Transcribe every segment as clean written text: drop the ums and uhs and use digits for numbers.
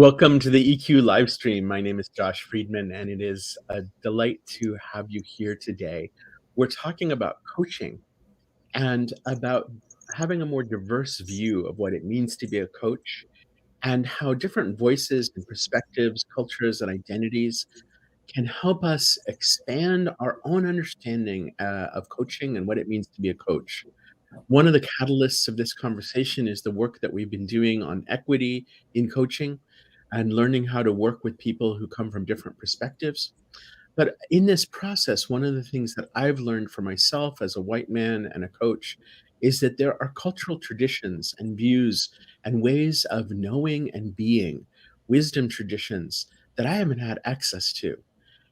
Welcome to the EQ live stream. My name is Josh Friedman, and it is a delight to have you here today. We're talking about coaching and about having a more diverse view of what it means to be a coach and how different voices and perspectives, cultures, and identities can help us expand our own understanding of coaching and what it means to be a coach. One of the catalysts of this conversation is the work that we've been doing on equity in coaching and learning how to work with people who come from different perspectives. But in this process, one of the things that I've learned for myself as a white man and a coach is that there are cultural traditions and views and ways of knowing and being, wisdom traditions that I haven't had access to.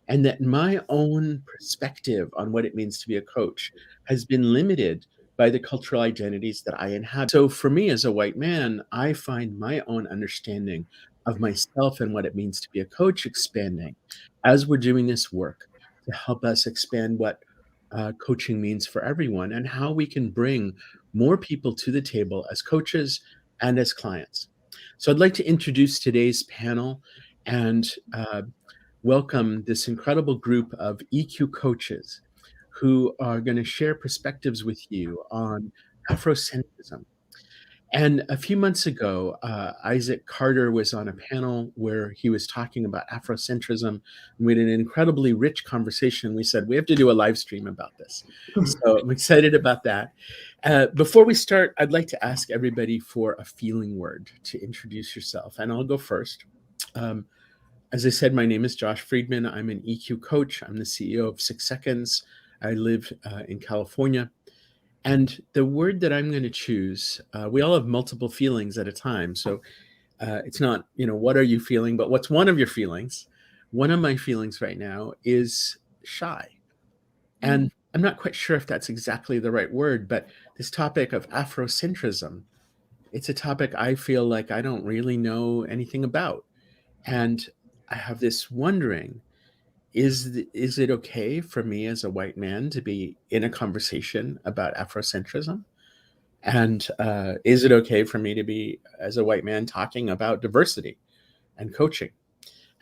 And that my own perspective on what it means to be a coach has been limited by the cultural identities that I inhabit. So for me as a white man, I find my own understanding of myself and what it means to be a coach expanding as we're doing this work to help us expand what coaching means for everyone and how we can bring more people to the table as coaches and as clients. So I'd like to introduce today's panel and welcome this incredible group of EQ coaches who are going to share perspectives with you on Afrocentrism. And a few months ago, Isaac Carter was on a panel where he was talking about Afrocentrism. And we had an incredibly rich conversation. We said, we have to do a live stream about this. So I'm excited about that. Before we start, I'd like to ask everybody for a feeling word to introduce yourself. And I'll go first. As I said, my name is Josh Friedman. I'm an EQ coach. I'm the CEO of 6 Seconds. I live in California. And the word that I'm going to choose, we all have multiple feelings at a time. So it's not, what are you feeling, but what's one of your feelings? One of my feelings right now is shy. And I'm not quite sure if that's exactly the right word, but this topic of Afrocentrism, it's a topic I feel like I don't really know anything about. And I have this wondering, is it okay for me as a white man to be in a conversation about Afrocentrism? And is it okay for me to be, as a white man, talking about diversity and coaching?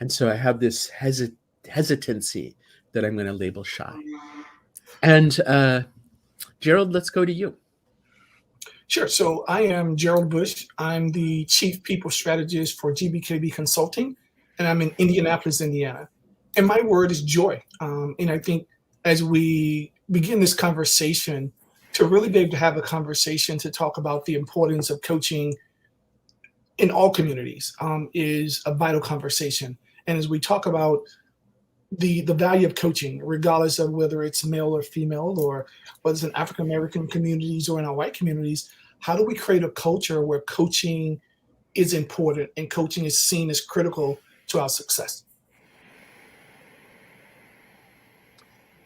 And so I have this hesitancy that I'm going to label shy. And Gerald, let's go to you. Sure. So I am Gerald Bush. I'm the Chief People Strategist for GBKB Consulting, and I'm in Indianapolis, Indiana. And my word is joy. And I think as we begin this conversation, to really be able to have a conversation to talk about the importance of coaching in all communities is a vital conversation. And as we talk about the value of coaching, regardless of whether it's male or female, or whether it's in African American communities or in our white communities, how do we create a culture where coaching is important and coaching is seen as critical to our success?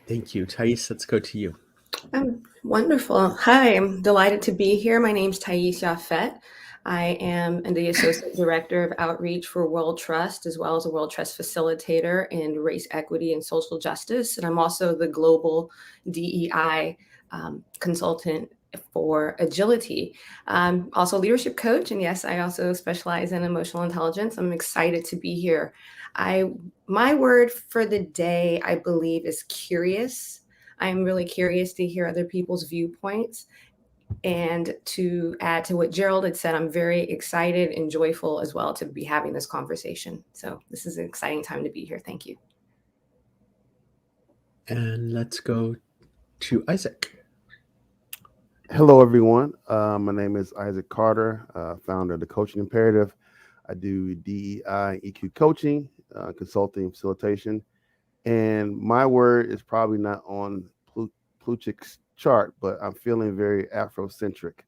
Thank you. Thaïs, let's go to you. Wonderful. Hi, I'm delighted to be here. My name's Thaïs Yafet. I am the Associate Director of Outreach for World Trust, as well as a World Trust Facilitator in Race Equity and Social Justice. And I'm also the Global DEI Consultant for Agility. I'm also a leadership coach. And yes, I also specialize in emotional intelligence. I'm excited to be here. My word for the day, I believe, is curious. I'm really curious to hear other people's viewpoints. And to add to what Gerald had said, I'm very excited and joyful as well to be having this conversation. So this is an exciting time to be here. Thank you. And let's go to Isaac. Hello, everyone. My name is Isaac Carter, founder of the Coaching Imperative. I do DEI EQ coaching, consulting, facilitation. And my word is probably not on Pluchik's chart, but I'm feeling very Afrocentric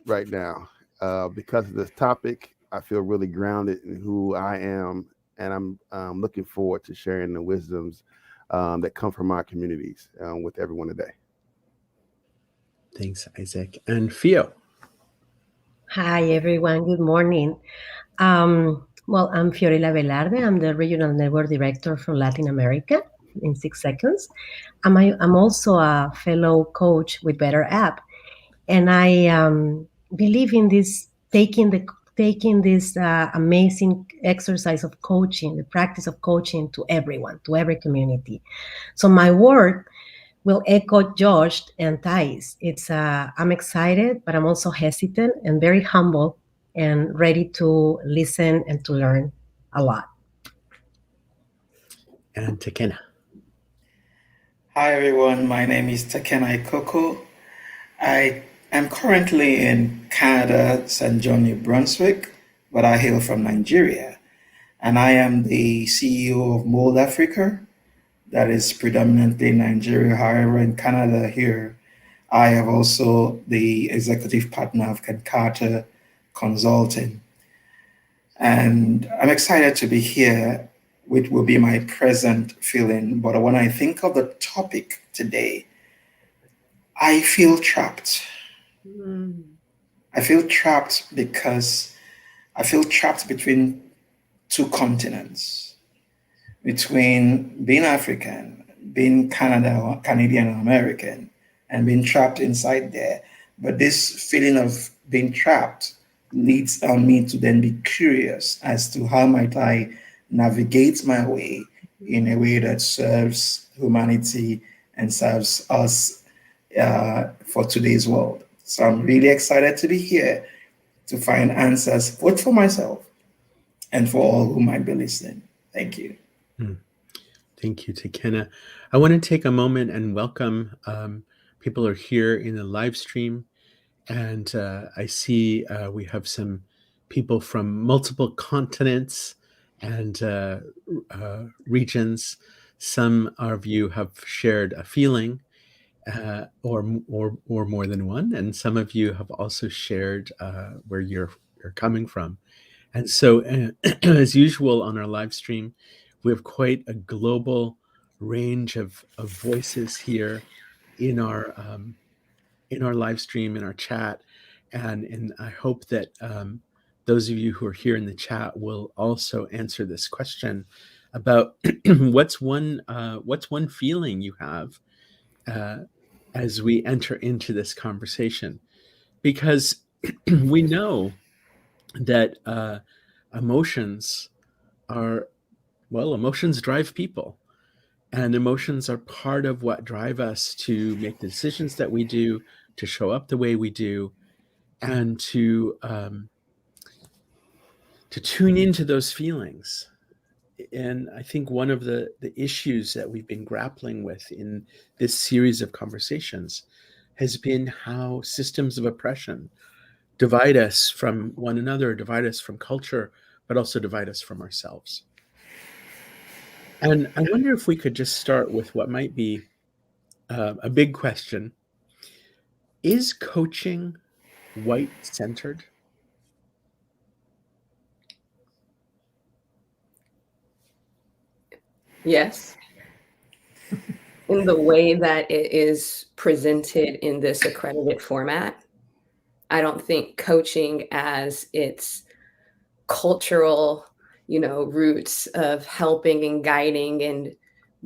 right now. Because of this topic, I feel really grounded in who I am, and I'm looking forward to sharing the wisdoms that come from our communities with everyone today. Thanks, Isaac. And Fio. Hi, everyone. Good morning. Well, I'm Fiorella Velarde. I'm the Regional Network Director for Latin America in 6 Seconds. I'm also a fellow coach with Better App. And I believe in this taking the taking this amazing exercise of coaching, the practice of coaching, to everyone, to every community. So my work will echo Josh and Thaïs. I'm excited, but I'm also hesitant and very humble and ready to listen and to learn a lot. And Tekena. Hi everyone, my name is Tekena Ikoko. I am currently in Canada, St. John, New Brunswick, but I hail from Nigeria. And I am the CEO of Mold Africa, that is predominantly Nigeria. However, in Canada here, I have also the executive partner of Carter Consulting. And I'm excited to be here, which will be my present feeling. But when I think of the topic today, I feel trapped. I feel trapped because I feel trapped between two continents, between being African, being Canadian American, and being trapped inside there. But this feeling of being trapped leads on me to then be curious as to how might I navigate my way in a way that serves humanity and serves us for today's world. So I'm really excited to be here to find answers both for myself and for all who might be listening. Thank you. Thank you, Tekena. I want to take a moment and welcome people who are here in the live stream. And I see we have some people from multiple continents and regions. Some of you have shared a feeling or more than one, and some of you have also shared where you're coming from. And so, as usual on our live stream, we have quite a global range of voices here in our live stream, in our chat, and I hope that those of you who are here in the chat will also answer this question about what's one feeling you have as we enter into this conversation, because we know that emotions drive people, and emotions are part of what drive us to make the decisions that we do, to show up the way we do, and to tune into those feelings. And I think one of the issues that we've been grappling with in this series of conversations has been how systems of oppression divide us from one another, divide us from culture, but also divide us from ourselves. And I wonder if we could just start with what might be a big question. Is coaching white-centered? Yes. In the way that it is presented in this accredited format, I don't think coaching as its cultural, roots of helping and guiding and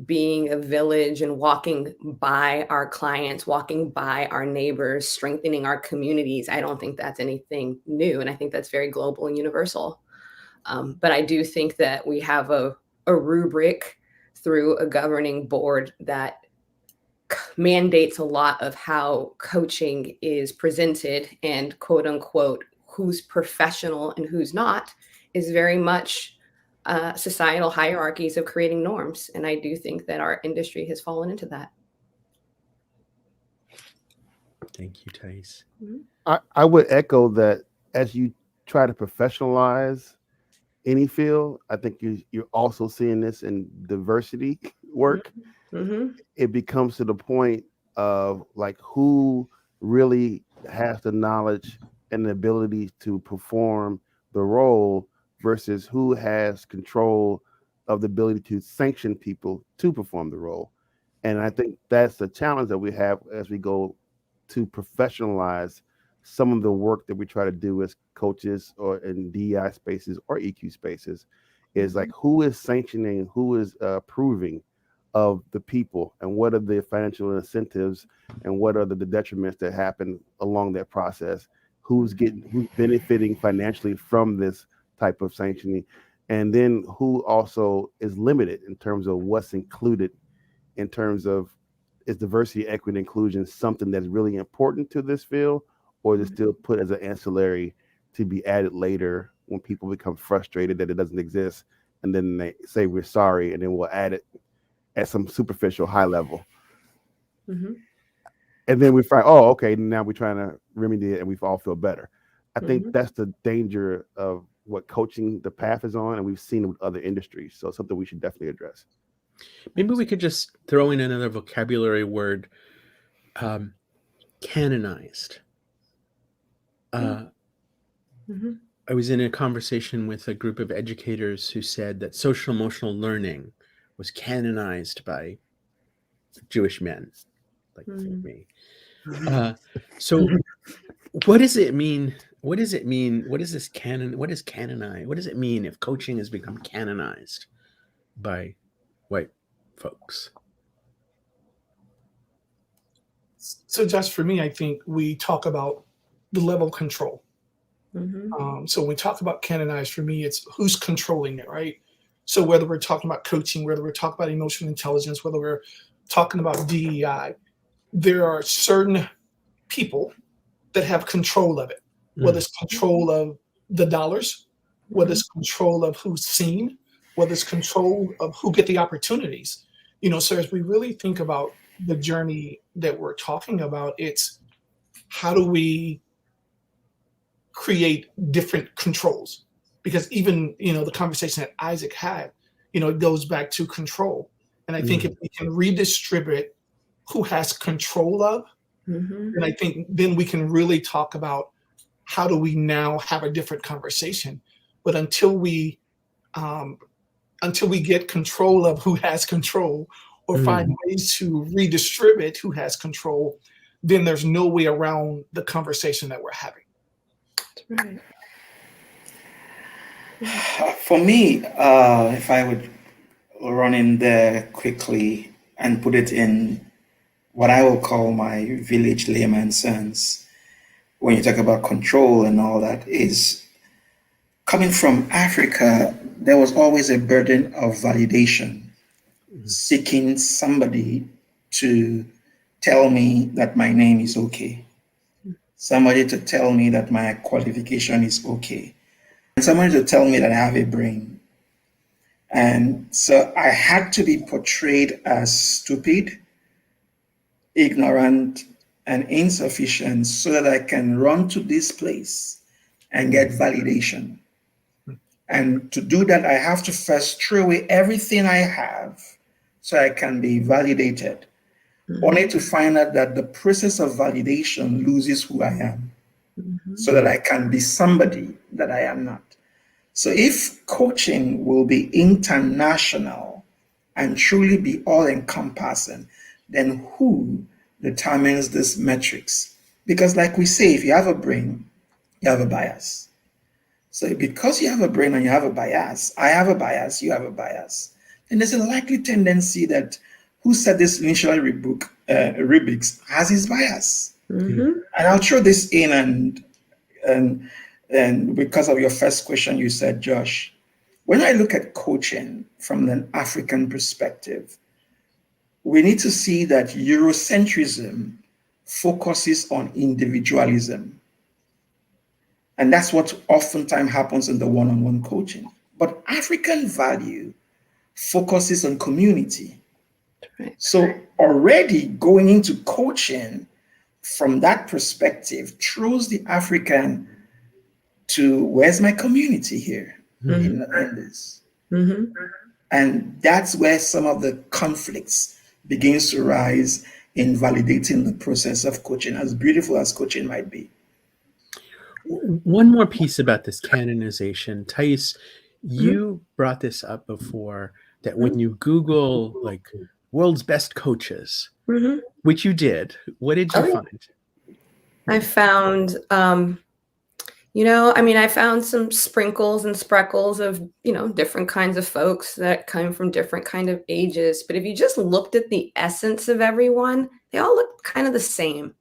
being a village and walking by our clients, walking by our neighbors, strengthening our communities. I don't think that's anything new. And I think that's very global and universal. But I do think that we have a rubric through a governing board that mandates a lot of how coaching is presented, and quote unquote, who's professional and who's not is very much societal hierarchies of creating norms. And I do think that our industry has fallen into that. Thank you, Thaïs. I would echo that. As you try to professionalize any field, I think you're also seeing this in diversity work. It becomes to the point of like who really has the knowledge and the ability to perform the role versus who has control of the ability to sanction people to perform the role. And I think that's the challenge that we have as we go to professionalize some of the work that we try to do as coaches or in DEI spaces or EQ spaces, is like who is sanctioning, who is approving of the people, and what are the financial incentives and what are the detriments that happen along that process. who's benefiting financially from this type of sanctioning, and then who also is limited in terms of what's included, in terms of, is diversity, equity, and inclusion something that's really important to this field, or is it still put as an ancillary to be added later when people become frustrated that it doesn't exist, and then they say we're sorry, and then we'll add it at some superficial high level. Mm-hmm. And then we find, oh, okay, now we're trying to remedy it and we all feel better. I think that's the danger of what coaching the path is on, and we've seen it with other industries. So something we should definitely address. Maybe we could just throw in another vocabulary word, canonized. I was in a conversation with a group of educators who said that social emotional learning was canonized by Jewish men like me. So what does it mean? What does it mean? What is this canon? What is canonized? What does it mean if coaching has become canonized by white folks? So just for me, I think we talk about the level of control. So when we talk about canonized, for me, it's who's controlling it, right? So whether we're talking about coaching, whether we're talking about emotional intelligence, whether we're talking about DEI, there are certain people that have control of it, whether it's control of the dollars, whether it's control of who's seen, whether it's control of who get the opportunities. So as we really think about the journey that we're talking about, it's how do we create different controls? Because even, the conversation that Isaac had, it goes back to control. And I think if we can redistribute who has control of, and I think then we can really talk about how do we now have a different conversation. But until we get control of who has control, or find ways to redistribute who has control, then there's no way around the conversation that we're having. Right. For me, if I would run in there quickly and put it in what I will call my village layman sense, when you talk about control and all that, is coming from Africa, there was always a burden of validation, seeking somebody to tell me that my name is okay, somebody to tell me that my qualification is okay, and somebody to tell me that I have a brain. And so I had to be portrayed as stupid, ignorant, and insufficient so that I can run to this place and get validation. And to do that, I have to first throw away everything I have so I can be validated, only to find out that the process of validation loses who I am, so that I can be somebody that I am not. So if coaching will be international and truly be all-encompassing, then who determines this metrics? Because like we say, if you have a brain, you have a bias. So because you have a brain and you have a bias, I have a bias, you have a bias, then there's a likely tendency that who set this initial rubrics has his bias. And I'll throw this in, and because of your first question, you said, Josh, when I look at coaching from an African perspective, we need to see that Eurocentrism focuses on individualism. And that's what oftentimes happens in the one-on-one coaching. But African value focuses on community. So already going into coaching from that perspective throws the African to where's my community here in this? And that's where some of the conflicts begins to rise in validating the process of coaching, as beautiful as coaching might be. One more piece about this canonization. Thaïs, you brought this up before, that when you Google like world's best coaches, which you did, what did you find? I found, I found some sprinkles and spreckles of, different kinds of folks that come from different kind of ages. But if you just looked at the essence of everyone, they all look kind of the same.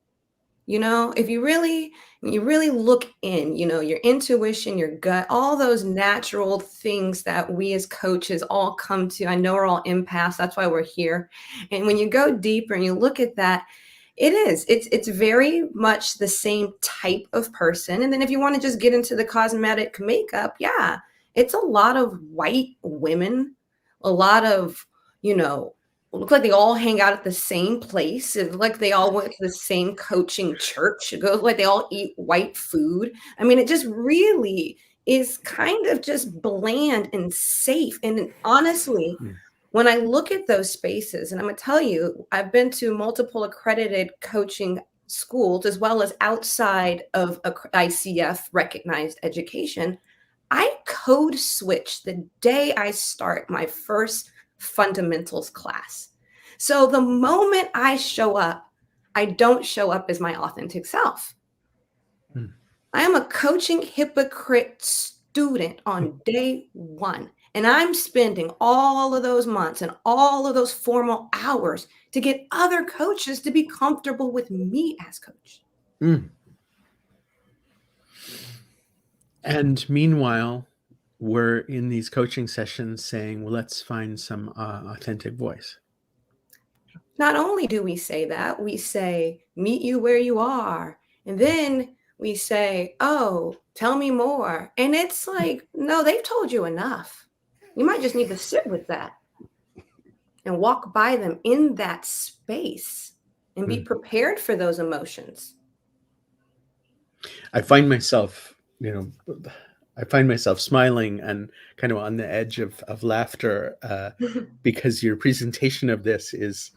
You know, if you really look in, you know, your intuition, your gut, all those natural things that we as coaches all come to. I know we're all empaths. That's why we're here. And when you go deeper and you look at that, it's very much the same type of person. And then if you want to just get into the cosmetic makeup, yeah, it's a lot of white women, a lot of, you know, look like they all hang out at the same place. It look like they all went to the same coaching church. It goes like they all eat white food. I mean, it just really is kind of just bland and safe. And honestly, when I look at those spaces, and I'm going to tell you, I've been to multiple accredited coaching schools as well as outside of ICF recognized education. I code switch the day I start my first fundamentals class. So the moment I show up, I don't show up as my authentic self. I am a coaching hypocrite student on day one. And I'm spending all of those months and all of those formal hours to get other coaches to be comfortable with me as coach. And meanwhile, we're in these coaching sessions saying, well, let's find some authentic voice. Not only do we say that, we say, meet you where you are. And then we say, oh, tell me more. And it's like, no, they've told you enough. You might just need to sit with that and walk by them in that space and be prepared for those emotions. I find myself, smiling and kind of on the edge of laughter because your presentation of this is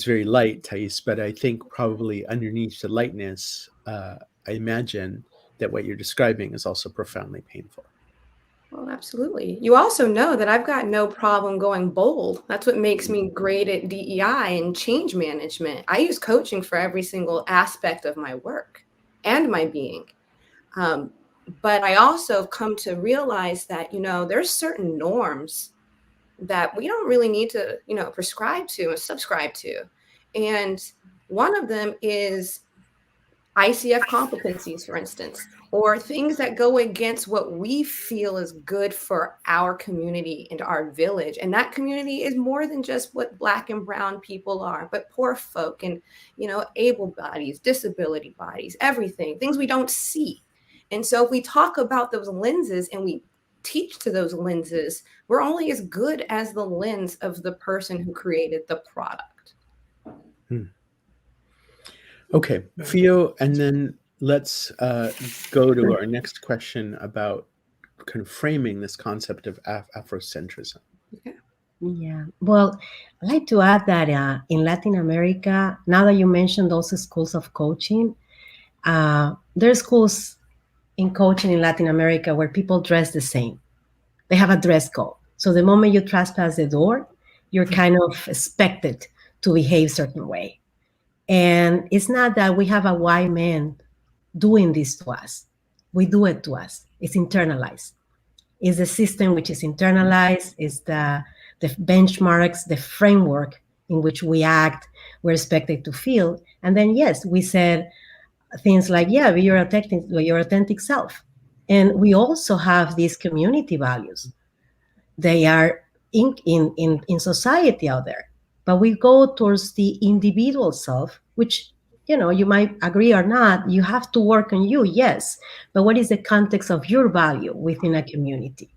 very light, Thaïs, but I think probably underneath the lightness, I imagine that what you're describing is also profoundly painful. Well, absolutely. You also know that I've got no problem going bold. That's what makes me great at DEI and change management. I use coaching for every single aspect of my work and my being. But I also come to realize that, there's certain norms that we don't really need to, prescribe to and subscribe to. And one of them is ICF competencies, for instance, or things that go against what we feel is good for our community and our village. And that community is more than just what Black and brown people are, but poor folk and, able bodies, disability bodies, everything, things we don't see. And so if we talk about those lenses and we teach to those lenses, we're only as good as the lens of the person who created the product. Okay, Fio, and then let's go to our next question about kind of framing this concept of Afrocentrism. Okay. Yeah, well, I'd like to add that in Latin America, now that you mentioned those schools of coaching, there are schools in coaching in Latin America where people dress the same. They have a dress code. So the moment you trespass the door, you're kind of expected to behave a certain way. And it's not that we have a white man doing this to us. We do it to us. It's internalized. It's the system which is internalized. It's the benchmarks, the framework in which we act, we're expected to feel. And then, yes, we said things like, yeah, be your authentic self. And we also have these community values. They are in society out there. But we go towards the individual self, which, you might agree or not, you have to work on you, yes. But what is the context of your value within a community?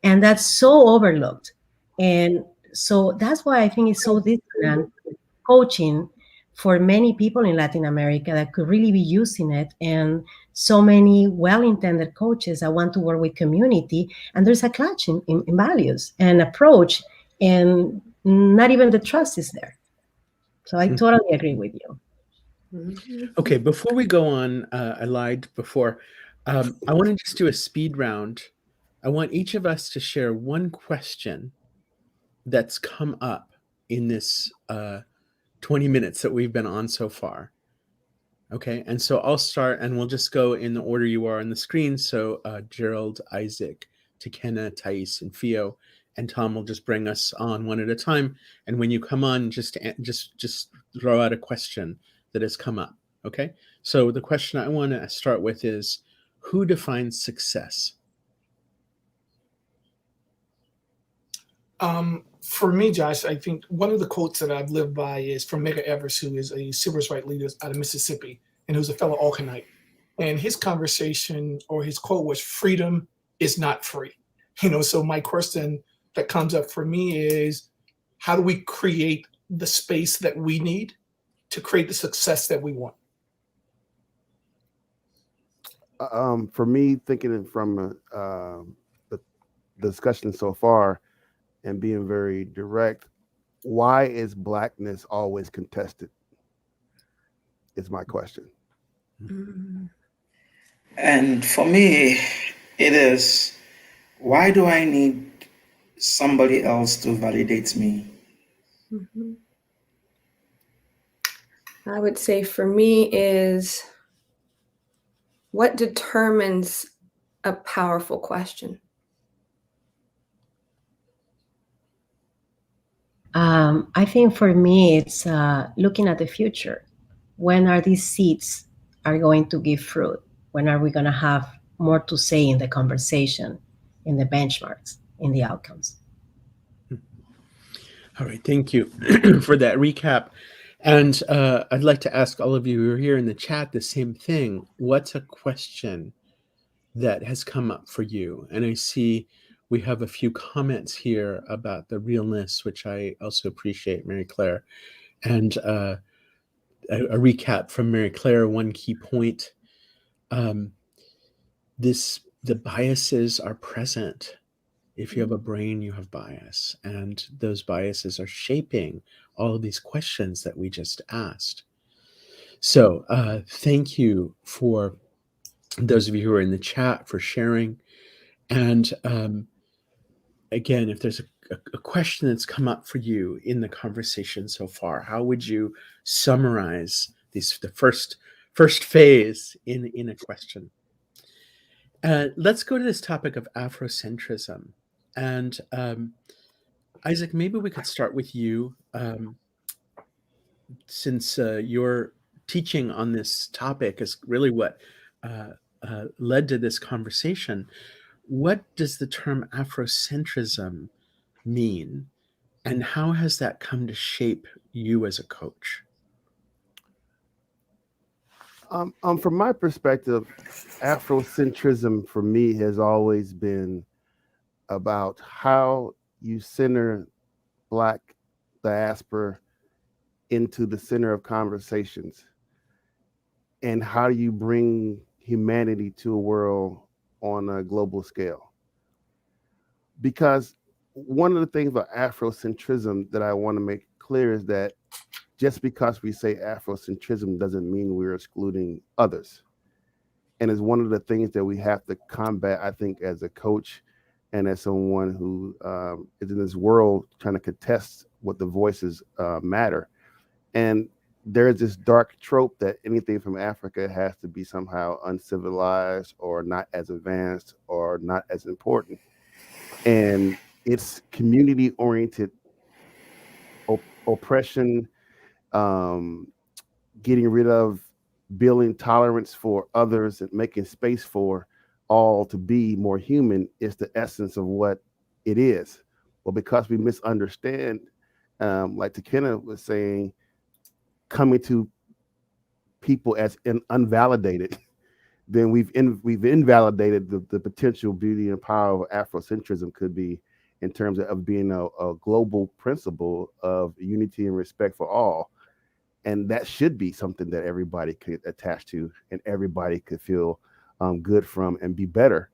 And that's so overlooked. And so that's why I think it's so different coaching for many people in Latin America that could really be using it, and so many well-intended coaches that want to work with community, and there's a clash in values and approach, and not even the trust is there. So I totally agree with you. Okay, before we go on, I lied before. I want to just do a speed round. I want each of us to share one question that's come up in this 20 minutes that we've been on so far. Okay, and so I'll start, and we'll just go in the order you are on the screen. So Gerald, Isaac, Tekena, Thaïs, and Fio, and Tom will just bring us on one at a time. And when you come on, just throw out a question that has come up. Okay, so the question I want to start with is, who defines success? For me, Josh, I think one of the quotes that I've lived by is from Medgar Evers, who is a civil rights leader out of Mississippi, and who's a fellow Alkanite. And his conversation or his quote was, "Freedom is not free." So my question that comes up for me is, how do we create the space that we need to create the success that we want? For me, thinking from the discussion so far and being very direct, why is Blackness always contested? Is my question. And for me, it is, why do I need somebody else to validate me? Mhm. I would say for me is, what determines a powerful question? I think for me, it's looking at the future. When are these seeds are going to give fruit? When are we going to have more to say in the conversation, in the benchmarks, in the outcomes? All right, thank you for that recap. And I'd like to ask all of you who are here in the chat the same thing. What's a question that has come up for you? And I see we have a few comments here about the realness, which I also appreciate, Mary Claire. And a recap from Mary Claire, one key point. The biases are present. If you have a brain, you have bias. And those biases are shaping all of these questions that we just asked. So thank you for those of you who are in the chat for sharing. And again, if there's a question that's come up for you in the conversation so far, how would you summarize the first phase in a question? Let's go to this topic of Afrocentrism. And Isaac, maybe we could start with you, since your teaching on this topic is really what led to this conversation. What does the term Afrocentrism mean, and how has that come to shape you as a coach? From my perspective, Afrocentrism for me has always been about how you center Black diaspora into the center of conversations, and how do you bring humanity to a world on a global scale. Because one of the things about Afrocentrism that I want to make clear is that just because we say Afrocentrism doesn't mean we're excluding others. And it's one of the things that we have to combat, I think, as a coach and as someone who is in this world trying to contest what the voices matter. And there's this dark trope that anything from Africa has to be somehow uncivilized or not as advanced or not as important. And it's community-oriented oppression, getting rid of building tolerance for others and making space for all to be more human is the essence of what it is. Well, because we misunderstand, like Takena was saying, coming to people as unvalidated, then we've invalidated the potential beauty and power of Afrocentrism could be in terms of being a global principle of unity and respect for all. And that should be something that everybody could attach to and everybody could feel good from and be better,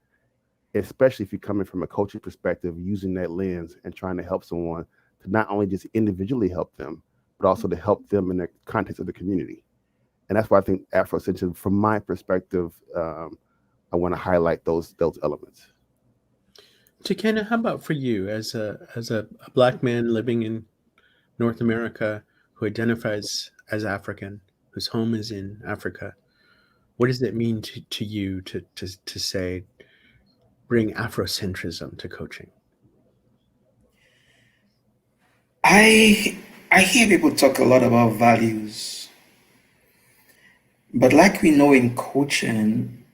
especially if you're coming from a coaching perspective, using that lens and trying to help someone to not only just individually help them, but also to help them in the context of the community. And that's why I think Afrocentrism, from my perspective, I want to highlight those elements. Takena, how about for you as a Black man living in North America who identifies as African, whose home is in Africa? What does it mean to you to say, bring Afrocentrism to coaching? I hear people talk a lot about values. But like we know in coaching,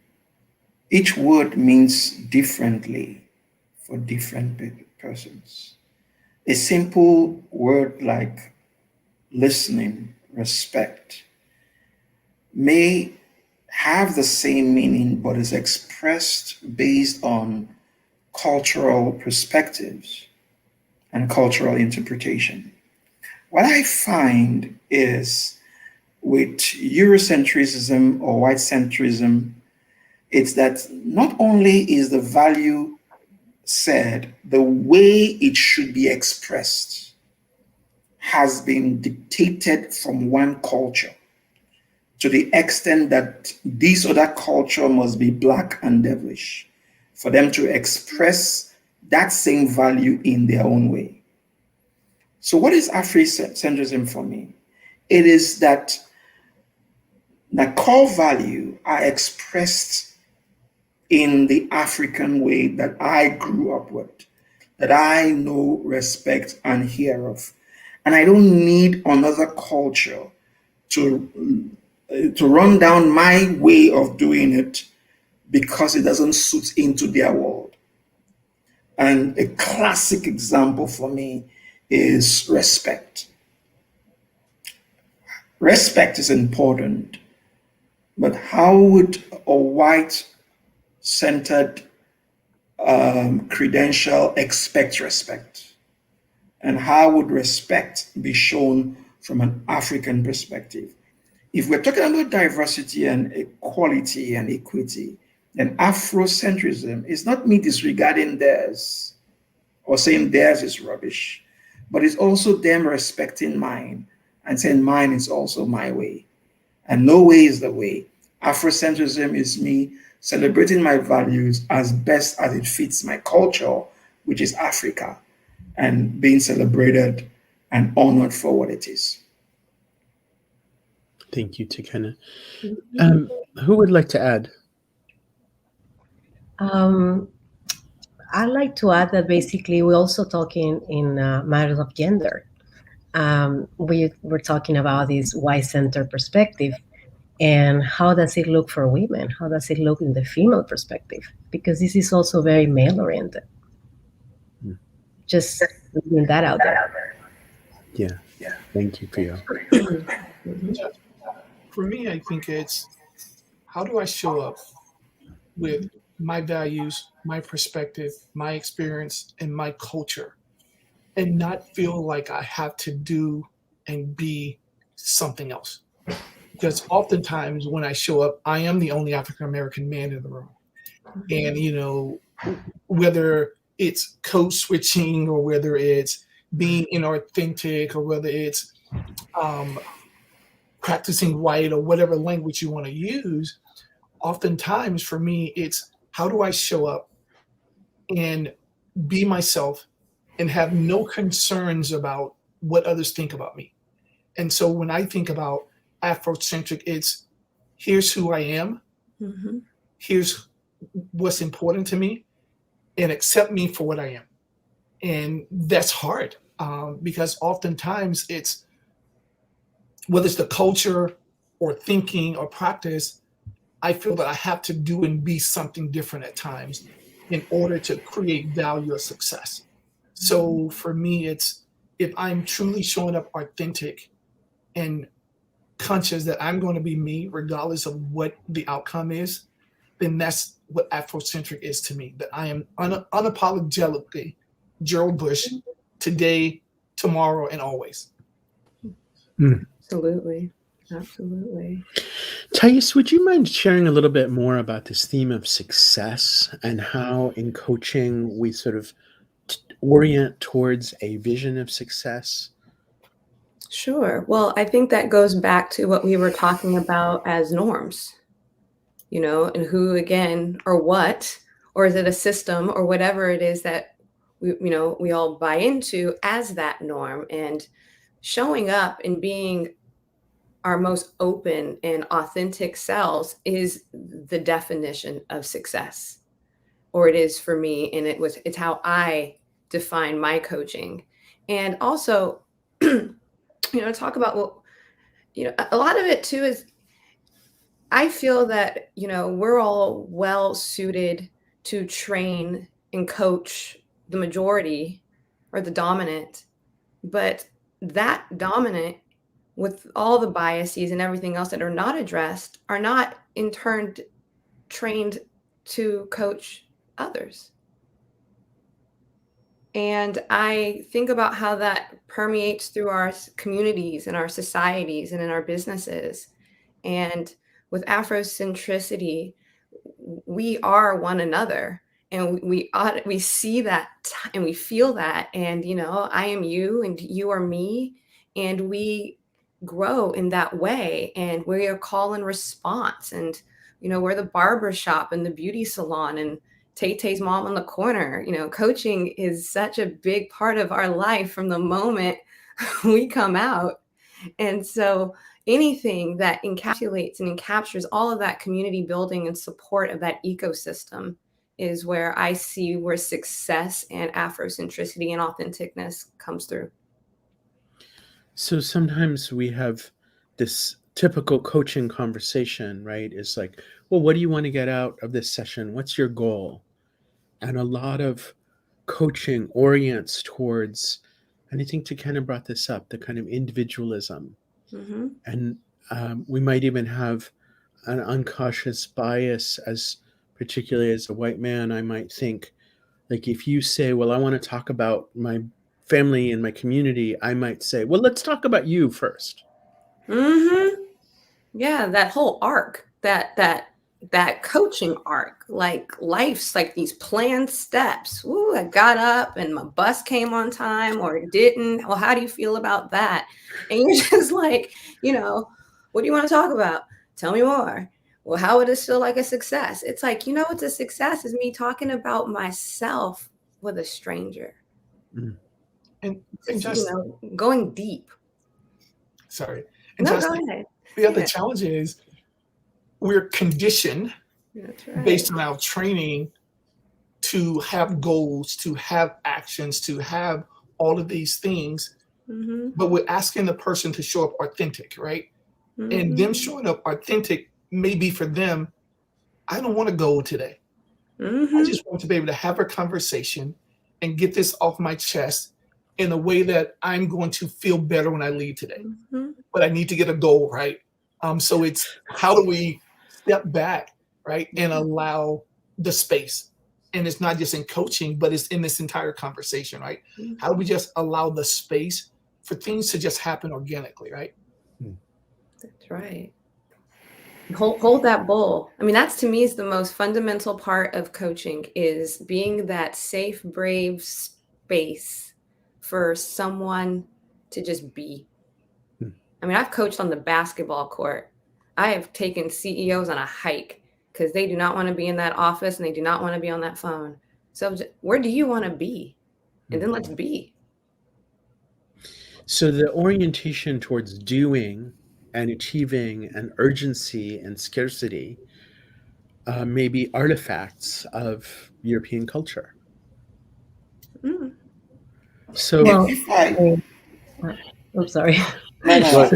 each word means differently for different persons. A simple word like listening, respect, may have the same meaning, but is expressed based on cultural perspectives and cultural interpretation. What I find is with Eurocentrism or white centrism, it's that not only is the value said, the way it should be expressed has been dictated from one culture to the extent that this other culture must be black and devilish for them to express that same value in their own way. So what is Afrocentrism for me? It is that the core value are expressed in the African way that I grew up with, that I know, respect, and hear of. And I don't need another culture to run down my way of doing it because it doesn't suit into their world. And a classic example for me is respect. Respect is important, but how would a white-centered credential expect respect? And how would respect be shown from an African perspective? If we're talking about diversity and equality and equity, then Afrocentrism is not me disregarding theirs or saying theirs is rubbish, but it's also them respecting mine and saying mine is also my way. And no way is the way. Afrocentrism is me celebrating my values as best as it fits my culture, which is Africa, and being celebrated and honored for what it is. Thank you, Tekena. Who would like to add? I'd like to add that basically we're also talking in matters of gender. We're talking about this white-centered perspective, and how does it look for women? How does it look in the female perspective? Because this is also very male-oriented. Just leaving that out there. Yeah. Thank you, Pio. For me, I think it's how do I show up with my values, my perspective, my experience, and my culture, and not feel like I have to do and be something else. Because oftentimes when I show up, I am the only African American man in the room. And, whether it's code switching or whether it's being inauthentic or whether it's practicing white or whatever language you want to use, oftentimes for me, it's how do I show up and be myself and have no concerns about what others think about me. And so when I think about Afrocentric, it's here's who I am, here's what's important to me, and accept me for what I am. And that's hard because oftentimes it's, whether it's the culture or thinking or practice, I feel that I have to do and be something different at times in order to create value or success. So for me, it's if I'm truly showing up authentic and conscious that I'm going to be me, regardless of what the outcome is, then that's what Afrocentric is to me. That I am unapologetically Gerald Bush today, tomorrow, and always. Absolutely. Absolutely. Thaïs, would you mind sharing a little bit more about this theme of success and how in coaching we sort of orient towards a vision of success? Sure. Well, I think that goes back to what we were talking about as norms, and who, again, or what, or is it a system or whatever it is that we all buy into as that norm, and showing up and being our most open and authentic selves is the definition of success, or it is for me. And it's how I define my coaching. And also, talk about a lot of it too is I feel that, we're all well suited to train and coach the majority or the dominant, but that dominant, with all the biases and everything else that are not addressed, are not in turn trained to coach others. And I think about how that permeates through our communities and our societies and in our businesses. And with Afrocentricity, we are one another, and we see that and we feel that. And, I am you and you are me, and we grow in that way. And we are call and response. And, we're the barber shop and the beauty salon and Tay-Tay's mom on the corner. Coaching is such a big part of our life from the moment we come out. And so anything that encapsulates and captures all of that community building and support of that ecosystem is where I see where success and Afrocentricity and authenticness comes through. So sometimes we have this typical coaching conversation, right? It's like, well, what do you want to get out of this session? What's your goal? And a lot of coaching orients towards, and I think Takena brought this up, the kind of individualism. Mm-hmm. And we might even have an unconscious bias, as particularly as a white man. I might think, like, if you say, well, I want to talk about my family and my community, I might say, well, let's talk about you first. Mm-hmm. Yeah, that whole arc, that coaching arc, like life's like these planned steps. Ooh, I got up and my bus came on time or it didn't. Well, how do you feel about that? And you're just like, what do you want to talk about? Tell me more. Well, how would this feel like a success? It's like, what's a success is me talking about myself with a stranger. Mm. And just, going deep. Sorry. And no, go ahead. The other challenge is we're conditioned based on our training to have goals, to have actions, to have all of these things. Mm-hmm. But we're asking the person to show up authentic, right? Mm-hmm. And them showing up authentic may be for them, I don't want to go today. Mm-hmm. I just want to be able to have a conversation and get this off my chest in a way that I'm going to feel better when I leave today. Mm-hmm. But I need to get a goal, right? So it's how do we step back, right, and allow the space? And it's not just in coaching, but it's in this entire conversation, right? Mm-hmm. How do we just allow the space for things to just happen organically, right? That's right. Hold that bowl. I mean, that's to me is the most fundamental part of coaching, is being that safe, brave space for someone to just be. I mean, I've coached on the basketball court. I have taken CEOs on a hike because they do not want to be in that office and they do not want to be on that phone. So where do you want to be? And then let's be. So the orientation towards doing and achieving and urgency and scarcity may be artifacts of European culture. Mm. So I'm sorry. No.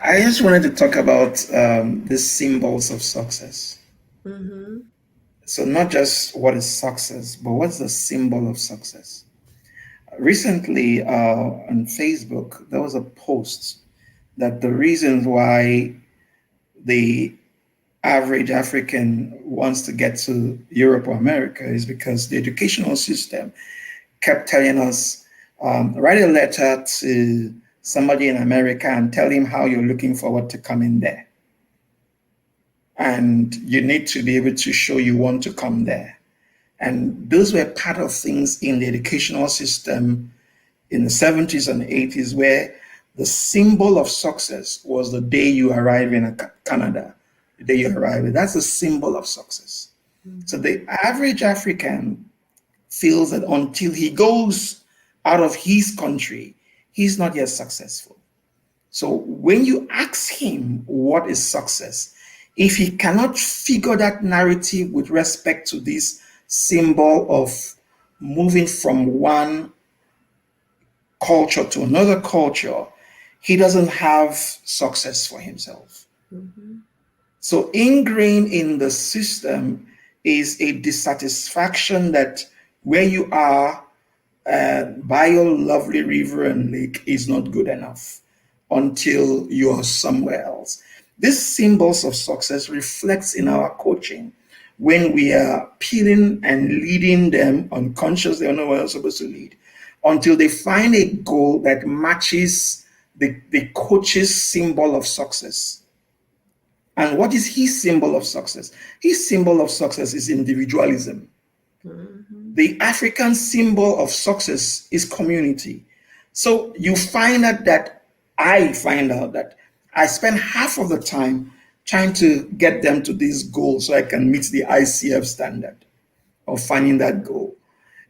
I just wanted to talk about the symbols of success. Mm-hmm. So not just what is success, but what's the symbol of success? Recently on Facebook, there was a post that the reasons why the average African wants to get to Europe or America is because the educational system kept telling us, write a letter to somebody in America and tell him how you're looking forward to coming there. And you need to be able to show you want to come there. And those were part of things in the educational system in the 70s and 80s, where the symbol of success was the day you arrive in Canada, the day you arrive. That's the symbol of success. Mm-hmm. So the average African feels that until he goes out of his country, he's not yet successful. So when you ask him what is success, if he cannot figure that narrative with respect to this symbol of moving from one culture to another culture, he doesn't have success for himself. Mm-hmm. So ingrained in the system is a dissatisfaction that where you are by your lovely river and lake is not good enough until you're somewhere else. These symbols of success reflects in our coaching when we are peeling and leading them unconsciously, or nowhere else supposed to lead, until they find a goal that matches the coach's symbol of success. And what is his symbol of success? His symbol of success is individualism. Mhm. The African symbol of success is community. So you find out that I find out that I spend half of the time trying to get them to this goal so I can meet the ICF standard of finding that goal.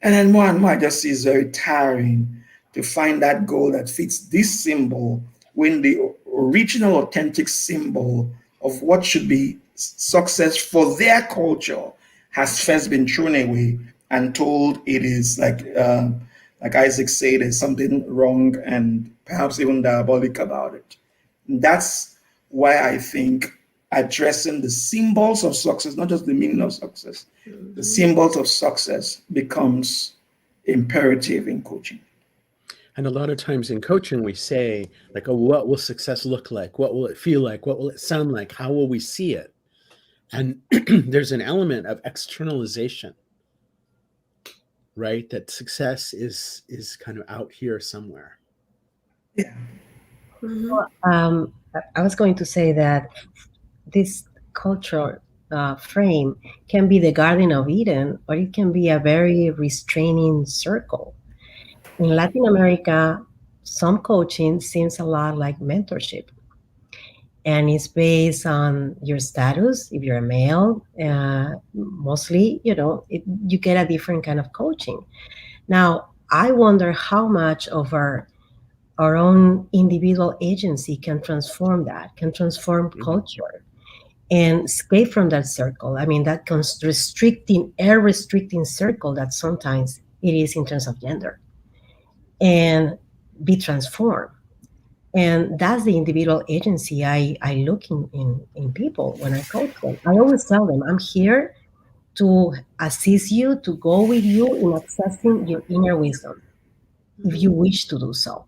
And more, I just see it's very tiring to find that goal that fits this symbol when the original authentic symbol of what should be success for their culture has first been thrown away and told it is like Isaac said, there's something wrong and perhaps even diabolic about it. And that's why I think addressing the symbols of success, not just the meaning of success, the symbols of success becomes imperative in coaching. And a lot of times in coaching, we say, like, oh, what will success look like? What will it feel like? What will it sound like? How will we see it? And there's an element of externalization, right? That success is kind of out here somewhere. Yeah. I was going to say that this cultural frame can be the Garden of Eden, or it can be a very restraining circle. In Latin America, some coaching seems a lot like mentorship, and it's based on your status. If you're a male, mostly, you get a different kind of coaching. Now, I wonder how much of our own individual agency can transform that, can transform culture and escape from that circle. I mean, that restricting circle that sometimes it is in terms of gender, and be transformed. And that's the individual agency I look in people when I coach them. I always tell them, I'm here to assist you, to go with you in accessing your inner wisdom, if you wish to do so.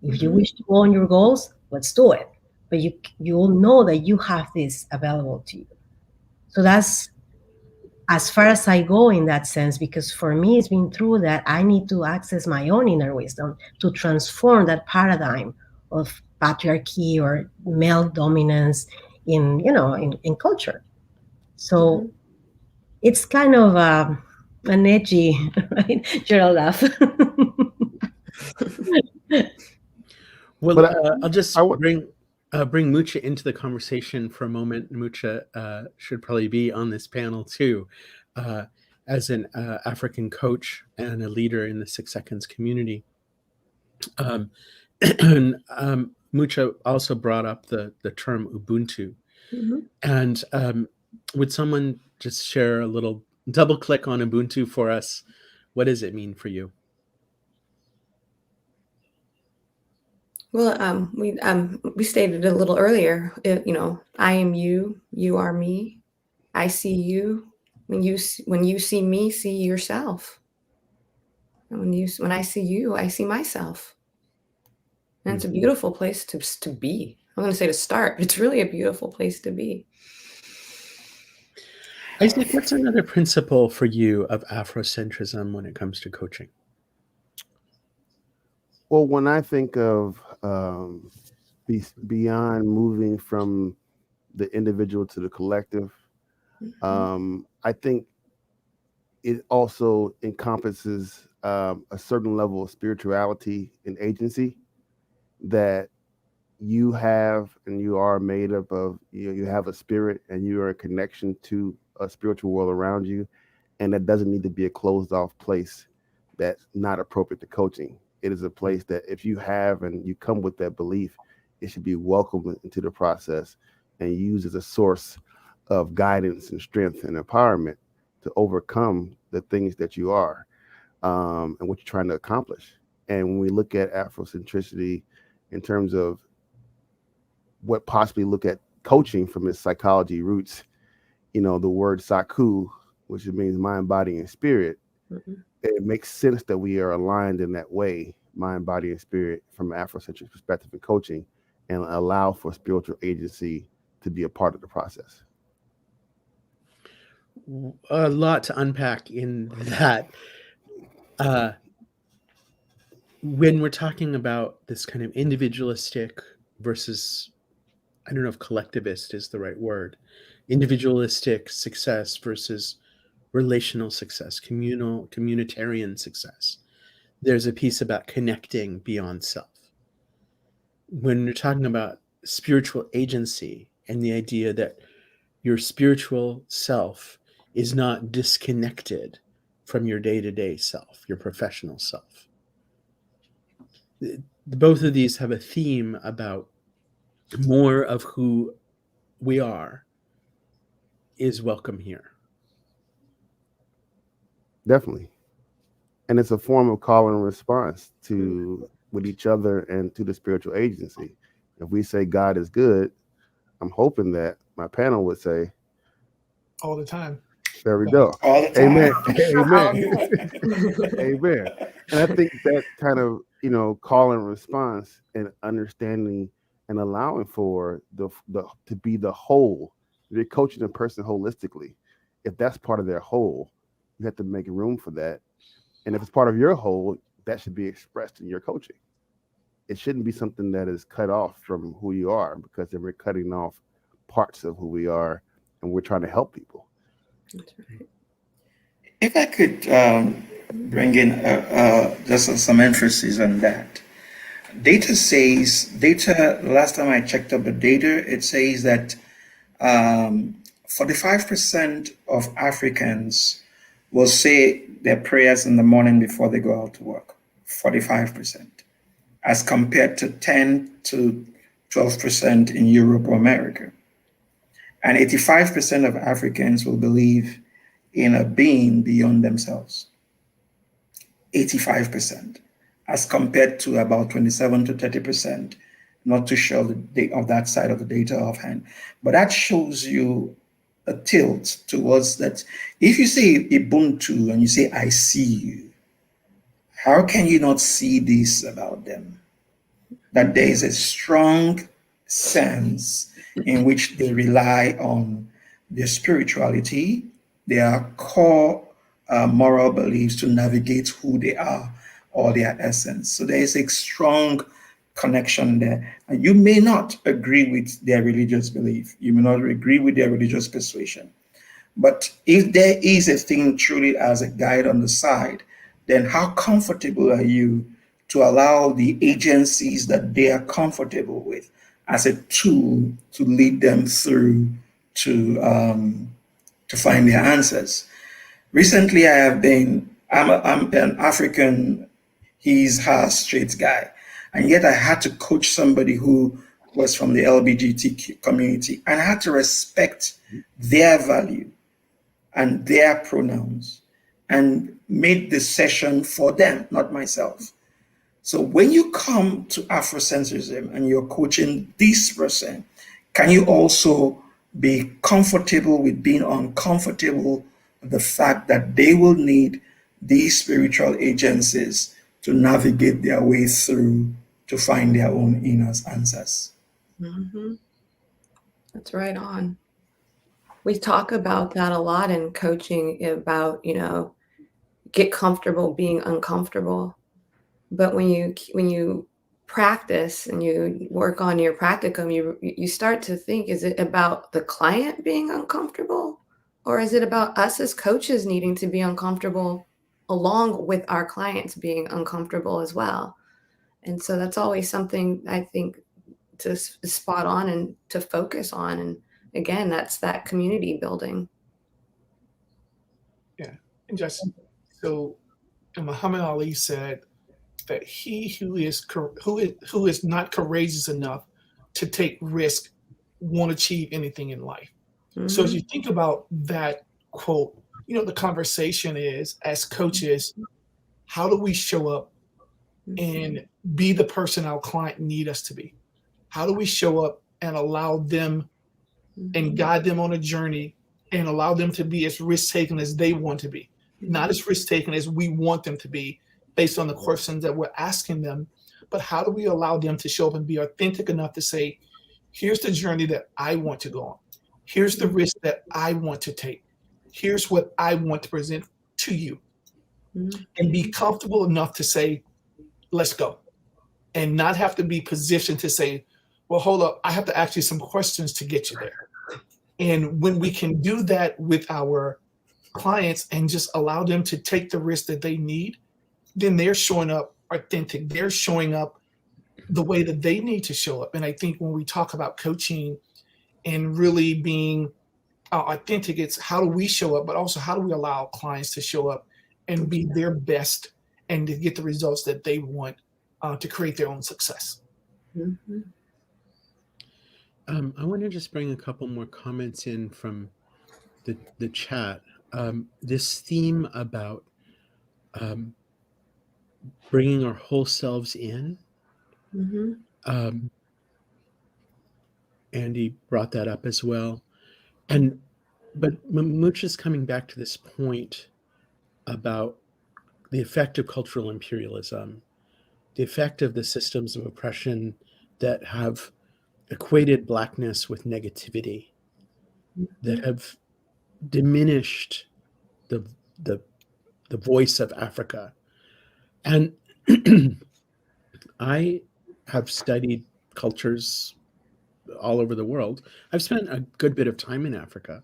If you wish to go on your goals, let's do it. But you'll know that you have this available to you. So that's as far as I go in that sense, because for me, it's been through that I need to access my own inner wisdom to transform that paradigm of patriarchy or male dominance in culture. So it's kind of an edgy, right? Gerald laugh. Well, But I'll just I would- bring Mucha into the conversation for a moment. Mucha should probably be on this panel too, as an African coach and a leader in the 6 Seconds community. And Mucha also brought up the term Ubuntu. And would someone just share a little double click on Ubuntu for us? What does it mean for you? Well, we stated a little earlier. I am you, you are me. I see you. When you see me, see yourself. And when I see you, I see myself. And it's a beautiful place to be. I'm going to say to start. It's really a beautiful place to be. Isaac, what's another principle for you of Afrocentrism when it comes to coaching? Well, when I think of beyond moving from the individual to the collective, I think it also encompasses a certain level of spirituality and agency that you have, and you are made up of. You have a spirit, and you are a connection to a spiritual world around you, and that doesn't need to be a closed off place that's not appropriate to coaching. It is a place that if you have and you come with that belief, it should be welcomed into the process and used as a source of guidance and strength and empowerment to overcome the things that you are and what you're trying to accomplish. And when we look at Afrocentricity in terms of what possibly look at coaching from its psychology roots, the word saku, which means mind, body, and spirit, it makes sense that we are aligned in that way, mind, body, and spirit, from an Afrocentric perspective in coaching, and allow for spiritual agency to be a part of the process. A lot to unpack in that. When we're talking about this kind of individualistic versus, I don't know if collectivist is the right word, individualistic success versus relational success, communitarian success, there's a piece about connecting beyond self. When you're talking about spiritual agency and the idea that your spiritual self is not disconnected from your day-to-day self, your professional self. Both of these have a theme about more of who we are is welcome here. Definitely. And it's a form of call and response to with each other and to the spiritual agency. If we say God is good, I'm hoping that my panel would say all the time. There we go. All the time. Amen. Amen. And I think that kind of, call and response and understanding and allowing for the to be the whole. You're coaching a person holistically. If that's part of their whole, you have to make room for that. And if it's part of your whole, that should be expressed in your coaching. It shouldn't be something that is cut off from who you are, because then we're cutting off parts of who we are and we're trying to help people. That's right. If I could bring in just some emphasis on that. Last time I checked up the data, it says that 45% of Africans will say their prayers in the morning before they go out to work. 45%, as compared to 10 to 12% in Europe or America. And 85% of Africans will believe in a being beyond themselves. 85%, as compared to about 27 to 30%, not too sure of that side of the data offhand. But that shows you a tilt towards that. If you say Ubuntu and you say, I see you, how can you not see this about them? That there is a strong sense in which they rely on their spirituality, their core moral beliefs to navigate who they are or their essence. So there is a strong connection there. And you may not agree with their religious belief. You may not agree with their religious persuasion. But if there is a thing truly as a guide on the side, then how comfortable are you to allow the agencies that they are comfortable with as a tool to lead them through to find their answers? Recently, I'm an African, her straight guy, and yet I had to coach somebody who was from the LGBTQ community, and I had to respect their value and their pronouns and made the session for them, not myself. So when you come to Afrocentrism and you're coaching this person, can you also be comfortable with being uncomfortable with the fact that they will need these spiritual agencies to navigate their way through to find their own inner answers? Mm-hmm. That's right on. We talk about that a lot in coaching about, get comfortable being uncomfortable. But when you practice and you work on your practicum, you start to think, is it about the client being uncomfortable, or is it about us as coaches needing to be uncomfortable along with our clients being uncomfortable as well? And so that's always something I think to spot on and to focus on. And again, that's that community building. Yeah. And just so, and Muhammad Ali said that he who is not courageous enough to take risk won't achieve anything in life. Mm-hmm. So as you think about that quote, the conversation is, as coaches, how do we show up and be the person our client need us to be? How do we show up and allow them and guide them on a journey and allow them to be as risk-taking as they want to be, not as risk-taking as we want them to be based on the questions that we're asking them. But how do we allow them to show up and be authentic enough to say, here's the journey that I want to go on. Here's the risk that I want to take. Here's what I want to present to you. And be comfortable enough to say, let's go. And not have to be positioned to say, well, hold up, I have to ask you some questions to get you there. And when we can do that with our clients and just allow them to take the risk that they need, then they're showing up authentic. They're showing up the way that they need to show up. And I think when we talk about coaching and really being authentic, it's how do we show up, but also how do we allow clients to show up and be their best and to get the results that they want to create their own success. I want to just bring a couple more comments in from the chat. This theme about bringing our whole selves in. Andy brought that up as well. But Mooch is coming back to this point about the effect of cultural imperialism, the effect of the systems of oppression that have equated Blackness with negativity, that have diminished the voice of Africa. And I have studied cultures all over the world. I've spent a good bit of time in Africa.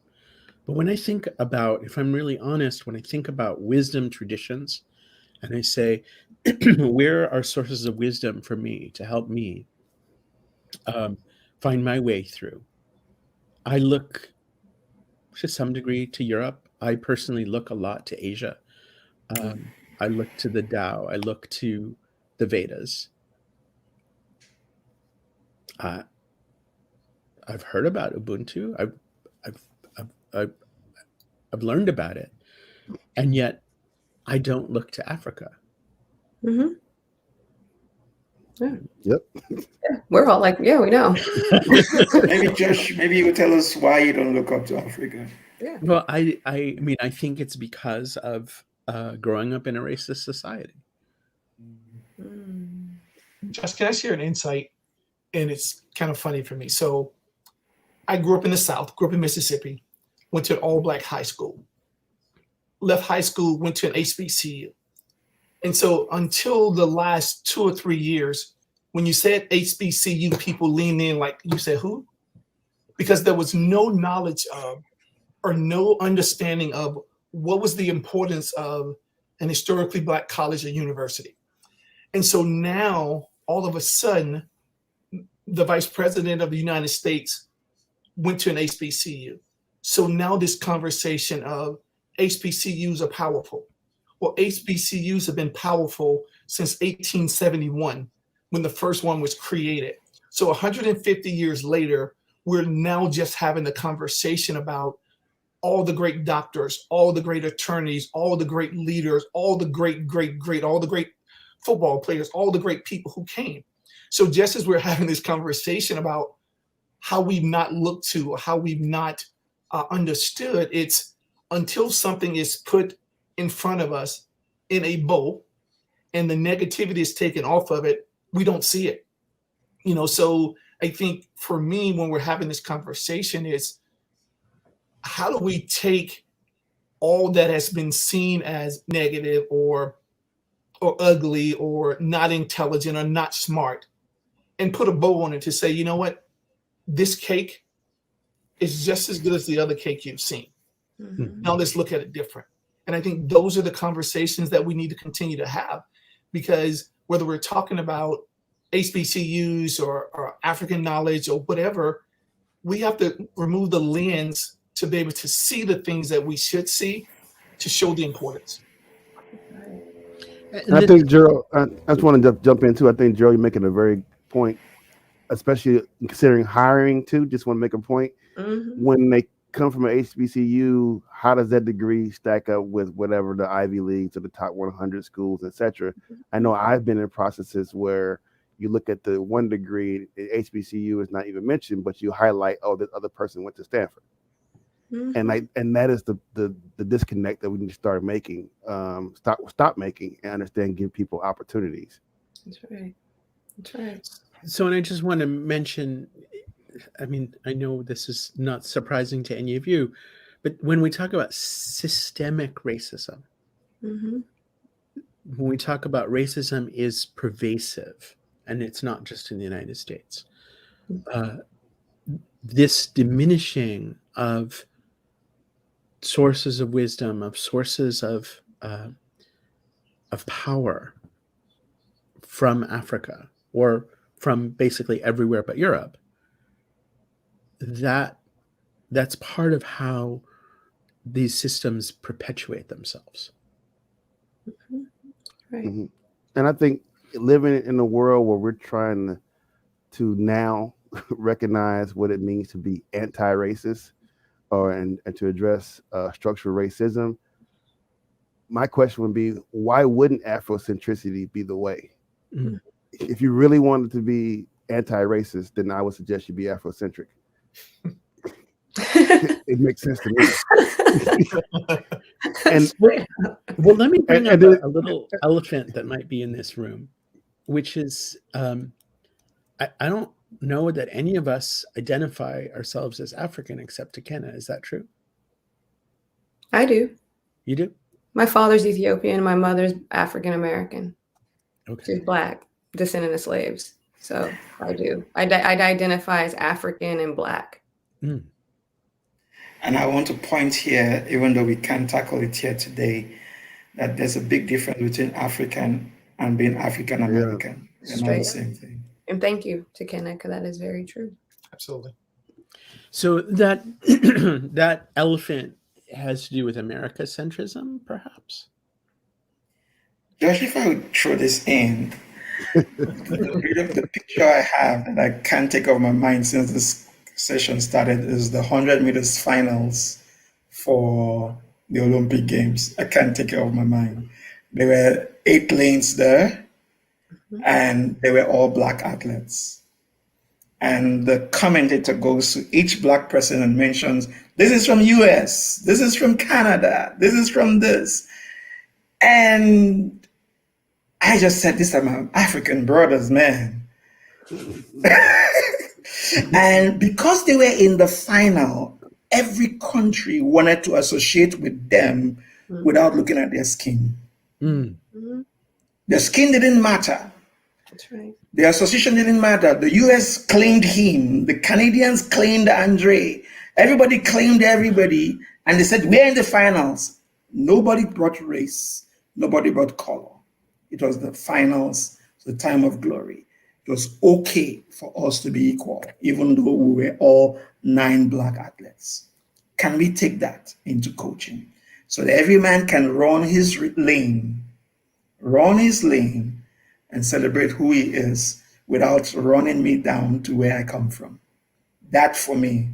But when I think about, if I'm really honest, when I think about wisdom traditions, and I say, where are sources of wisdom for me to help me find my way through? I look to some degree to Europe. I personally look a lot to Asia. I look to the Tao. I look to the Vedas. I've heard about Ubuntu. I've learned about it, and yet I don't look to Africa. Yeah. Yep. Yeah, we're all like, yeah, we know. Maybe Josh, maybe you would tell us why you don't look up to Africa. Yeah. Well, I mean, I think it's because of growing up in a racist society. Josh, can I share an insight? And it's kind of funny for me. So I grew up in the South, grew up in Mississippi, went to an all-Black high school, left high school, went to an HBCU. And so until the last 2 or 3 years, when you said HBCU, people leaned in like, you said who? Because there was no knowledge of or no understanding of what was the importance of an historically Black college or university. And so now, all of a sudden, the Vice President of the United States went to an HBCU. So now this conversation of HBCUs are powerful. Well, HBCUs have been powerful since 1871 when the first one was created. So 150 years later, we're now just having the conversation about all the great doctors, all the great attorneys, all the great leaders, all the great football players, all the great people who came. So just as we're having this conversation about how we've not looked to or how we've not understood, it's until something is put in front of us in a bowl and the negativity is taken off of it, we don't see it. So I think for me, when we're having this conversation, is how do we take all that has been seen as negative or ugly or not intelligent or not smart and put a bow on it to say, you know what, this cake is just as good as the other cake you've seen. Now let's look at it different. And I think those are the conversations that we need to continue to have, because whether we're talking about HBCUs or African knowledge or whatever, we have to remove the lens to be able to see the things that we should see to show the importance. And I think, Gerald, I just want to jump into, I think, Gerald, you're making a very point, especially considering hiring too. Just want to make a point. When they come from an HBCU, how does that degree stack up with whatever the Ivy Leagues or the top 100 schools, etc.? I know I've been in processes where, you look at the 1 degree, HBCU is not even mentioned, but you highlight, oh, this other person went to Stanford. Mhm. And that is the disconnect that we need to start making, stop making, and understand, give people opportunities. That's right. That's right. So, and I just want to mention, I mean, I know this is not surprising to any of you, but when we talk about systemic racism, Mm-hmm. when we talk about racism is pervasive, and it's not just in the United States, this diminishing of sources of wisdom, of sources of power from Africa or from basically everywhere but Europe, that's part of how these systems perpetuate themselves. Mm-hmm. Right. Mm-hmm. And I think living in a world where we're trying to now recognize what it means to be anti-racist and to address structural racism, my question would be, why wouldn't Afrocentricity be the way? Mm. If you really wanted to be anti-racist, then I would suggest you be Afrocentric. It makes sense to me. And well, let me bring up a little elephant that might be in this room, which is I don't know that any of us identify ourselves as African except Tekena. Is that true? I do. You do? My father's Ethiopian. My mother's African American. Okay. She's Black, descendant of slaves. So I do. I identify as African and Black. Mm. And I want to point here, even though we can't tackle it here today, that there's a big difference between African and being African American. They're not the same thing. And thank you to Kenneth, because that is very true. Absolutely. So that that elephant has to do with Americacentrism, perhaps? Josh, if I would throw this in, the picture I have that I can't take off my mind since this session started is the 100 meters finals for the Olympic Games. I can't take it off my mind. There were 8 lanes there, and they were all Black athletes. And the commentator goes to each Black person and mentions, this is from US, this is from Canada, this is from this. And I just said, these are my African brothers, man. And because they were in the final, every country wanted to associate with them without looking at their skin. Mm. Their skin didn't matter. That's right. The association didn't matter. The US claimed him. The Canadians claimed Andre. Everybody claimed everybody. And they said, we're in the finals. Nobody brought race. Nobody brought color. It was the finals, the time of glory. It was okay for us to be equal, even though we were all 9 Black athletes. Can we take that into coaching so that every man can run his lane, and celebrate who he is without running me down to where I come from? That, for me,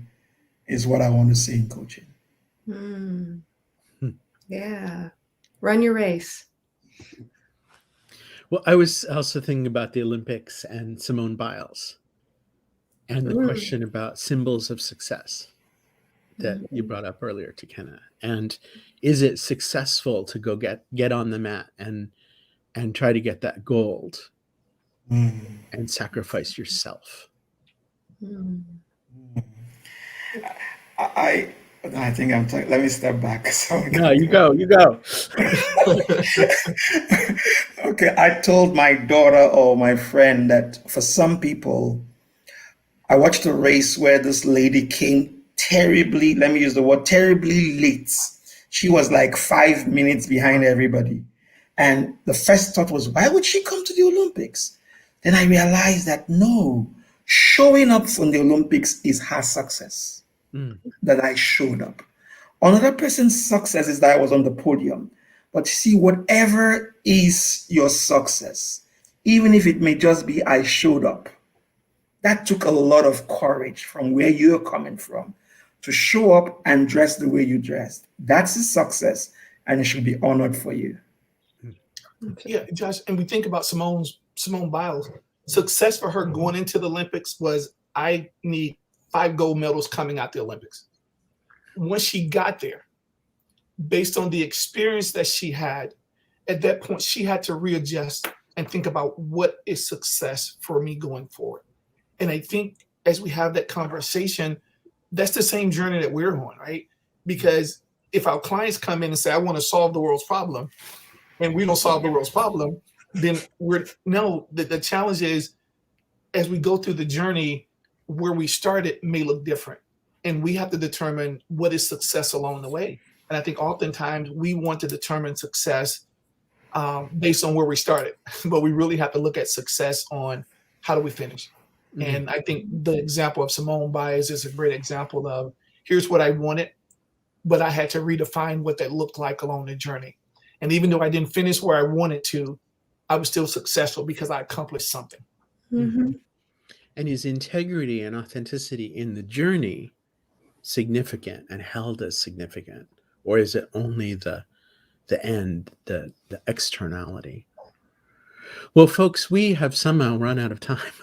is what I want to see in coaching. Yeah. Run your race. Well, I was also thinking about the Olympics and Simone Biles and the question about symbols of success that you brought up earlier, Tekena. And is it successful to go get on the mat and try to get that gold and sacrifice yourself? I think I'm talking. Let me step back. So No, you go. Okay, I told my daughter or my friend that for some people, I watched a race where this lady came terribly, let me use the word, terribly late. She was like 5 minutes behind everybody. And the first thought was, why would she come to the Olympics? Then I realized that no, showing up for the Olympics is her success. That I showed up. Another person's success is that I was on the podium. But see, whatever is your success, even if it may just be I showed up, that took a lot of courage from where you're coming from to show up and dress the way you dressed. That's a success, and it should be honored for you. Yeah, Josh, and we think about Simone Biles. Success for her going into the Olympics was, I need 5 gold medals coming out the Olympics. Once she got there, based on the experience that she had, at that point, she had to readjust and think about what is success for me going forward. And I think as we have that conversation, that's the same journey that we're on, right? Because if our clients come in and say, I want to solve the world's problem, and we don't solve the world's problem, then the challenge is, as we go through the journey, where we started may look different. And we have to determine what is success along the way. And I think oftentimes we want to determine success based on where we started, but we really have to look at success on how do we finish. Mm-hmm. And I think the example of Simone Biles is a great example of, here's what I wanted, but I had to redefine what that looked like along the journey. And even though I didn't finish where I wanted to, I was still successful because I accomplished something. Mm-hmm. And is integrity and authenticity in the journey significant and held as significant? Or is it only the end, the externality? Well, folks, we have somehow run out of time.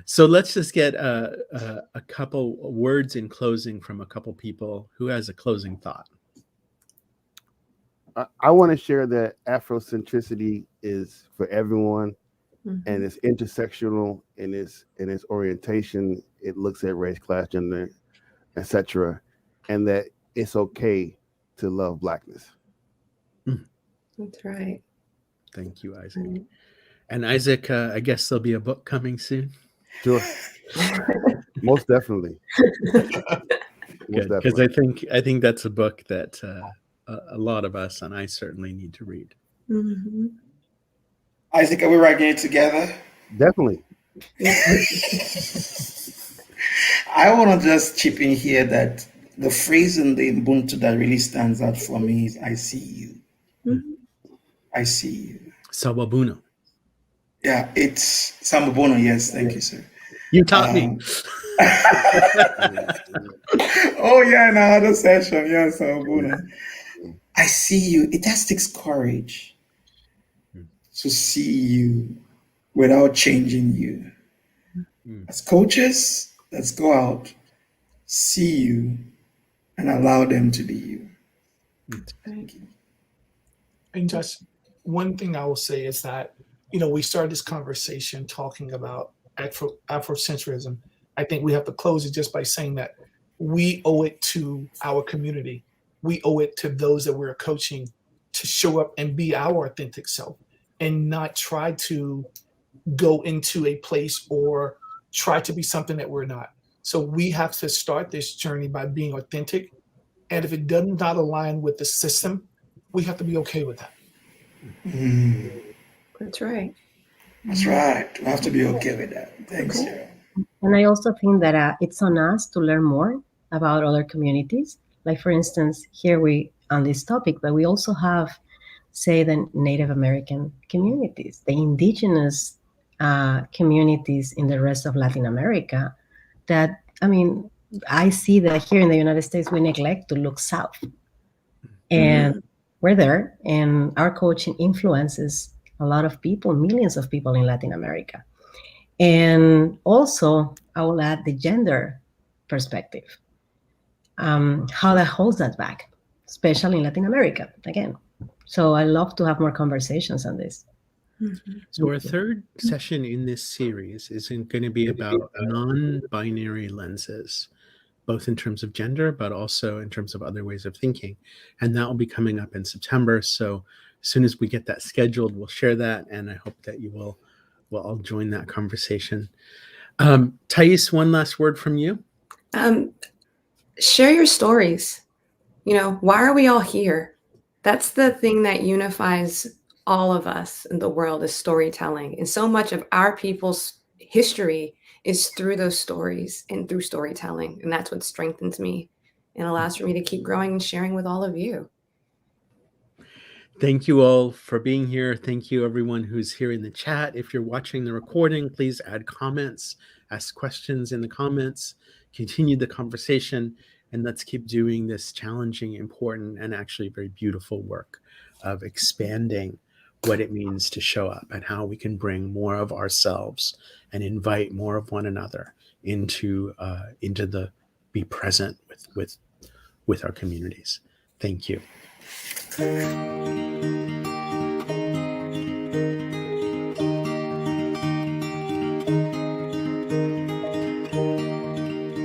So let's just get a couple words in closing from a couple people. Who has a closing thought? I want to share that Afrocentricity is for everyone, and it's intersectional in its orientation. It looks at race, class, gender, etc., and that it's okay to love Blackness. That's right. Thank you, Isaac. And Isaac, I guess there'll be a book coming soon. Sure. Most definitely. Good, because I think that's a book that a lot of us, and I certainly, need to read. Mm-hmm. Isaac, are we writing it together? Definitely. I want to just chip in here that the phrase in the Ubuntu that really stands out for me is, I see you. Mm-hmm. I see you. Sawabuno. Yeah, it's Samabono. Yes, thank you, sir. You taught me. Oh, yeah, in our other session. Yeah, Samabono. I see you. It just takes courage to see you without changing you. As coaches, let's go out, see you, and allow them to be you. Thank you. And just one thing I will say is that, we started this conversation talking about Afrocentrism. I think we have to close it just by saying that we owe it to our community. We owe it to those that we're coaching to show up and be our authentic self and not try to go into a place or try to be something that we're not. So we have to start this journey by being authentic. And if it does not align with the system, we have to be okay with that. That's right. That's right. We have to be okay with that. Thanks, Sarah. And I also think that it's on us to learn more about other communities. Like, for instance, here we on this topic, but we also have, say, the Native American communities, the indigenous communities in the rest of Latin America that, I see that here in the United States, we neglect to look south. And we're there, and our coaching influences a lot of people, millions of people in Latin America. And also, I will add the gender perspective, how that holds that back, especially in Latin America, again. So I love to have more conversations on this. So our third session in this series is going to be about non-binary lenses, both in terms of gender, but also in terms of other ways of thinking. And that will be coming up in September. So as soon as we get that scheduled, we'll share that. And I hope that you will all join that conversation. Thaïs, one last word from you. Share your stories. Why are we all here? That's the thing that unifies all of us in the world, is storytelling. And so much of our people's history is through those stories and through storytelling. And that's what strengthens me and allows for me to keep growing and sharing with all of you. Thank you all for being here. Thank you, everyone who's here in the chat. If you're watching the recording, please add comments, ask questions in the comments, continue the conversation, and let's keep doing this challenging, important, and actually very beautiful work of expanding what it means to show up and how we can bring more of ourselves and invite more of one another into the be present with our communities. Thank you.